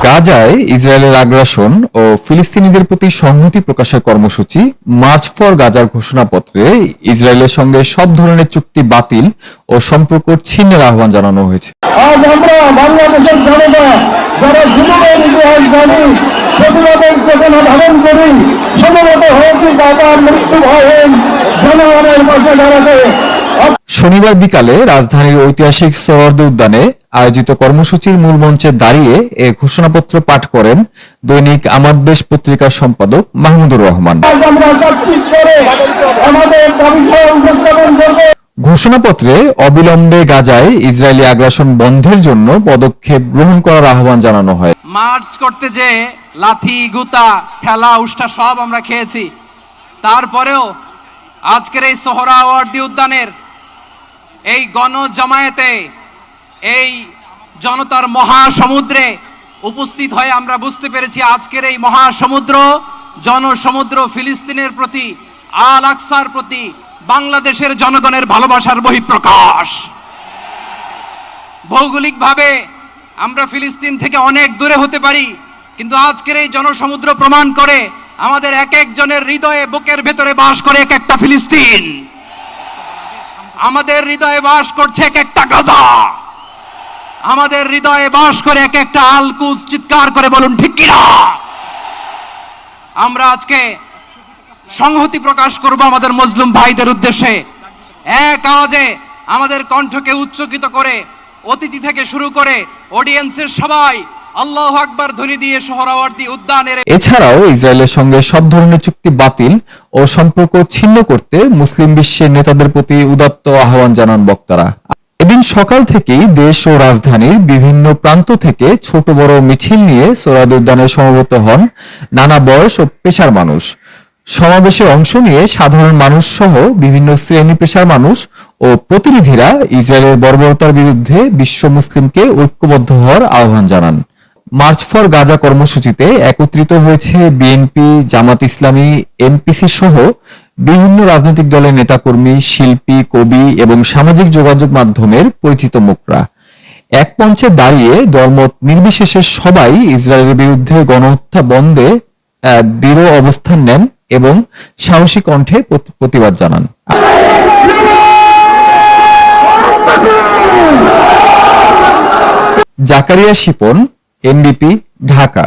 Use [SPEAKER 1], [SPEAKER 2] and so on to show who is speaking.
[SPEAKER 1] গাজায় ইসরায়েলের আগ্রাসন ও ফিলিস্তিনিদের প্রতি সংহতি প্রকাশের কর্মসূচি মার্চ ফর গাজার ঘোষণাপত্রে ইসরায়েলের সঙ্গে সব ধরনের চুক্তি বাতিল ও সম্পর্ক ছিন্নের আহ্বান জানানো হয়েছে।
[SPEAKER 2] আজ আমরা বাংলাদেশের জনতা যারা জীবনের ইতিহাস জানি, প্রতিবাদের চেতনা ধারণ করি, সমবেত হয়েছি গাজার মৃত্যু ভয়ে জনগণের পাশে দাঁড়াতে।
[SPEAKER 1] শনিবার বিকালে রাজধানীর ঐতিহাসিক সোহরাওয়ার্দী উদ্যানে আয়োজিত কর্মসূচির মূল মঞ্চে দাঁড়িয়ে এ ঘোষণাপত্র পাঠ করেন দৈনিক আমার দেশ পত্রিকার সম্পাদক মাহমুদুর রহমান। ঘোষণাপত্রে অবিলম্বে গাজায় ইসরায়েলি আগ্রাসন বন্ধের জন্য পদক্ষেপ গ্রহণ করার আহ্বান জানানো হয়।
[SPEAKER 3] মার্চ করতে যে লাথি গুতা ঠেলা উষ্টা সব আমরা খেয়েছি, তারপরেও আজকের এই সোহরাওয়ার্দী উদ্যানের এই গণজামায়াতে এই জনতার মহাসমুদ্রে উপস্থিত হয়ে আমরা বুঝতে পেরেছি আজকের এই মহাসমুদ্র জনসমুদ্র ফিলিস্তিনের প্রতি, আল আকসার প্রতি বাংলাদেশের জনগণের ভালোবাসার বহিঃপ্রকাশ। ভৌগোলিকভাবে আমরা ফিলিস্তিন থেকে অনেক দূরে হতে পারি, কিন্তু আজকের এই জনসমুদ্র প্রমাণ করে আমাদের এক একজনের হৃদয়ে বুকের ভেতরে বাস করে এক একটা ফিলিস্তিন, আমাদের হৃদয়ে বাস করছে এক একটা গাজা, আমাদের হৃদয়ে বাস করে এক একটা আল কুদস। চিৎকার করে বলুন ঠিক কিনা? আমরা আজকে সংহতি প্রকাশ করব আমাদের মুসলিম ভাইদের উদ্দেশ্যে। এক আওয়াজে আমাদের কণ্ঠকে উচ্চকিত করে অতিথি থেকে শুরু করে অডিয়েন্সের সবাই আল্লাহু আকবার ধ্বনি দিয়ে সোহরাওয়ার্দী উদ্যানের।
[SPEAKER 1] এছাড়াও ইসরায়েলের সঙ্গে সব ধরনের চুক্তি বাতিল ও সম্পর্ক ছিন্ন করতে মুসলিম বিশ্বের নেতাদের প্রতি উদাত্ত আহ্বান জানান বক্তারা। এদিন সকাল থেকেই দেশ ও রাজধানীর বিভিন্ন প্রান্ত থেকে ছোট বড় মিছিল নিয়ে সোহরাওয়ার্দী উদ্যানে সমবেত হন নানা বয়স ও পেশার মানুষ। সমাবেশে অংশ নিয়ে সাধারণ মানুষ সহ বিভিন্ন শ্রেণী পেশার মানুষ ও প্রতিনিধিরা ইসরায়েলের বর্বরতার বিরুদ্ধে বিশ্ব মুসলিমকে ঐক্যবদ্ধ হওয়ার আহ্বান জানান। মার্চ ফর গাজা কর্মসূচিতে একত্রিত হয়েছে বিএনপি, জামাত ইসলামী, এমপিসি সহ বিভিন্ন রাজনৈতিক দলের নেতাকর্মী, শিল্পী, কবি এবং সামাজিক যোগাযোগ মাধ্যমের পরিচিত মুখরা। এক মঞ্চে দাঁড়িয়ে দলমত নির্বিশেষে সবাই ইসরায়েলের বিরুদ্ধে গণহত্যা বন্ধে দৃঢ় অবস্থান নেন এবং সাহসী কণ্ঠে প্রতিবাদ জানান। জাকারিয়া শিপন, এনডিপি, ঢাকা।